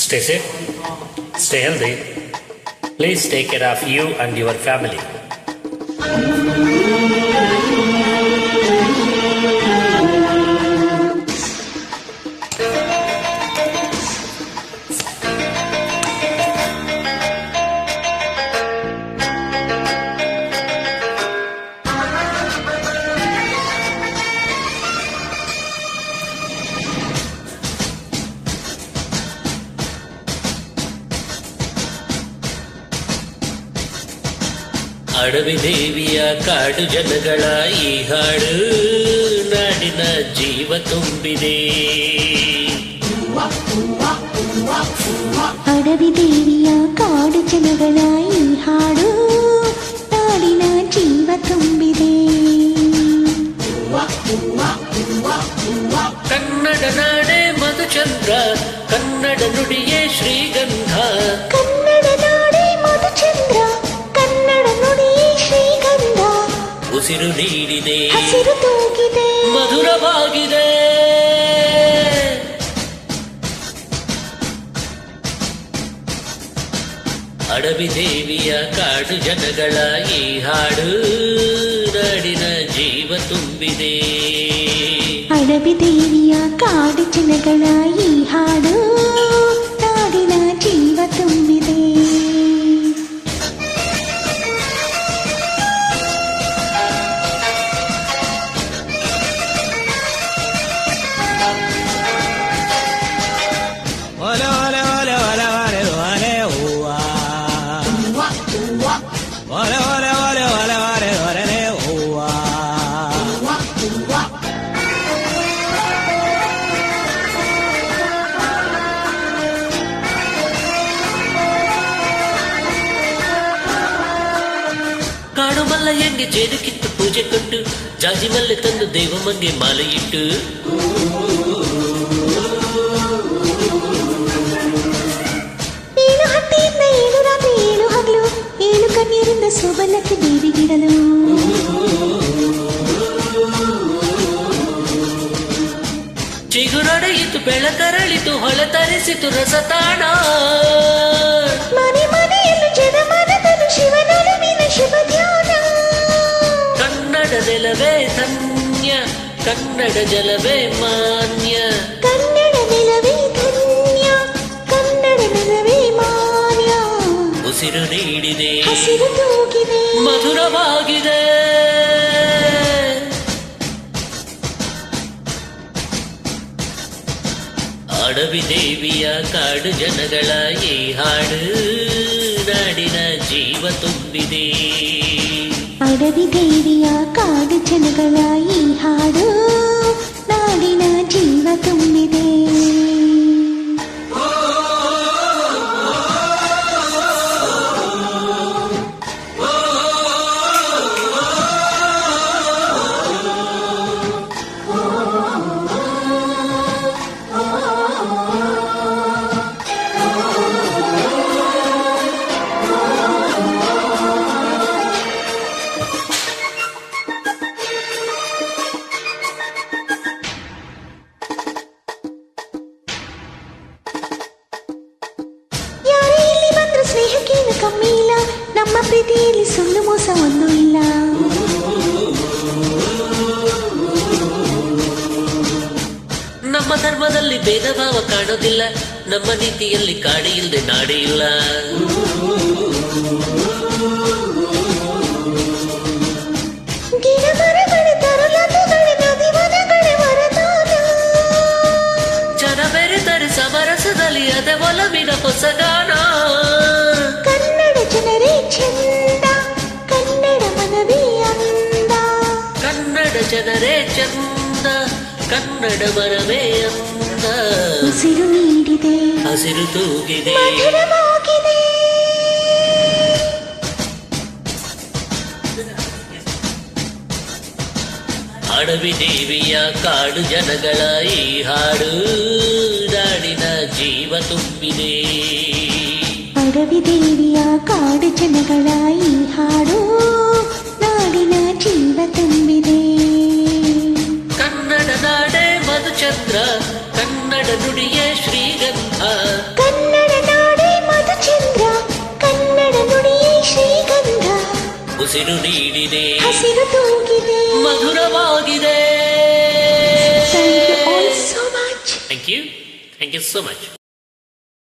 Stay safe, stay healthy. Please take care of you and your family. ಅಡವಿ ದೇವಿಯ ಕಾಡು ಜನಗಳ ಈ ಹಾಡು ನಾಡಿನ ಜೀವ ತುಂಬಿದೆ. ಅಡವಿ ದೇವಿಯ ಕಾಡು ಜನಗಳ ಈ ಹಾಡು ನಾಡಿನ ಜೀವ ತುಂಬಿದೆ. ಕನ್ನಡ ನಾಡೆ ಮಧುಚಂದ್ರ, ಕನ್ನಡ ನುಡಿಯೇ ಶ್ರೀಗಂಧ. ಕನ್ನಡ ನಾಡೆ ಮಧುಚಂದ್ರ, ಕನ್ನಡ ನುಡಿಯೇ ಶ್ರೀಗಂಧ. ಉಸಿರು ನೀಡಿದೆ, ಹಸಿರು ತೂಗಿದೆ, ಮಧುರವಾಗಿದೆ. ಅಡವಿ ದೇವಿಯ ಕಾಡು ಜನಗಳ ಈ ಹಾಡು ನಾಡಿನ ಜೀವ ತುಂಬಿದೆ. ಅಡವಿ ದೇವಿಯ ಕಾಡು ಜನಗಳ ಈ ಹಾಡು ನಾಡಿನ ಜೀವ ತುಂಬಿದೆ. ಕಾಡು ಮಲ್ಲ ಹೆಂಗೆ ಜೇನು ಕಿತ್ತು ಪೂಜೆ ಕೊಟ್ಟು, ಜಾಜಿ ಮಲ್ಲೆ ತಂದು ದೇವಮ್ಮಂಗೆ ಮಾಲೆ ಇಟ್ಟು, ಏಳು ಹಟ್ಟಿಯಿಂದ ಏಳು ರಾತ್ರಿ ಏಳು ಹಗಲು, ಏಳು ಕಣ್ಣೀರಿಂದ ಸೋಬಲಕ್ಕೆ ದೇವಿಗಿಡಲು. ಚಿಗುರೊಡೆಯಿತು ಬೆಳಕರಳಿತು ಹೊಳೆ ತರಿಸಿತು ರಸತಾಣ. ಮನೆ ಮನೆಯಲ್ಲೂ ಜನಮನದಲ್ಲೂ ಶಿವನೊಲುವಿನ ಶುಭ ಧ್ಯಾನ. ಕನ್ನಡ ನೆಲವೇ ಧನ್ಯ, ಕನ್ನಡ ಜಲವೇ ಮಾನ್ಯ. ಕನ್ನಡ ನೆಲವೇ ಧನ್ಯ, ಕನ್ನಡ ನೆಲವೇ ಮಾನ್ಯ. ಉಸಿರು ನೀಡಿದೆ, ಹಸಿರು ತೂಗಿದೆ, ಮಧುರವಾಗಿದೆ. ಅಡವಿ ದೇವಿಯ ಕಾಡು ಜನಗಳ ಈ ಹಾಡು ನಾಡಿನ ಜೀವ ತುಂಬಿದೆ. ಅಡವಿ ದೇವಿಯ ಕಾಡು ಜನಗಳ ಈ ಹಾಡು ನಾಡಿನ ಜೀವ ತುಂಬಿದೆ. ಸ್ನೇಹಕ್ಕೇನು ಕಮ್ಮಿ ಇಲ್ಲ, ನಮ್ಮ ಪ್ರೀತಿಯಲ್ಲಿ ಸುಳ್ಳು ಮೋಸ ಒಂದು ಇಲ್ಲ. ನಮ್ಮ ಧರ್ಮದಲ್ಲಿ ಭೇದ ಭಾವ ಕಾಣೋದಿಲ್ಲ, ನಮ್ಮ ನೀತಿಯಲ್ಲಿ ಕಾಡಿ ಇಲ್ಲದೆ ನಾಡಿ ಇಲ್ಲ. ಗಿಡ ಮರಗಳೇ ತರುಲತೆಗಳೇ ನದಿ ವನಗಳೇ ವರದಾನ. ಜನ ಬೆರೆತರೆ ಸಮರಸದಲ್ಲಿ ಅದೇ ಒಲವಿನ ಹೊಸಗಾನ. ಕನ್ನಡ ಜನರೇ ಚಂದ, ಕನ್ನಡ ಮನವೇ ಅಂದ. ಕನ್ನಡ ಜನರೇ ಚಂದ, ಕನ್ನಡ ಮನವೇ ಅಂದ. ಉಸಿರು ನೀಡಿದೆ, ಹಸಿರು ತೂಗಿದೆ, ಮಧುರವಾಗಿದೆ. ಅಡವಿ ದೇವಿಯ ಕಾಡು ಜನಗಳ ಈ ಹಾಡು ನಾಡಿನ ಜೀವ ತುಂಬಿದೆ. ಅಡವಿ ದೇವಿಯ ಕಾಡು ಜನಗಳ ಈ ಹಾಡು ನಾಡಿನ ಜೀವ ತುಂಬಿದೆ. ಕನ್ನಡ ನಾಡೆ ಮಧುಚಂದ್ರ, ಕನ್ನಡ ನುಡಿಯೇ ಶ್ರೀಗಂಧ. ಕನ್ನಡ ಉಸಿರು ನೀಡಿದೆ ಹಸಿರು ತೂಗಿದೆ. ಮಧುರವಾಗಿದೆ. Thank you all so much. Thank you so much.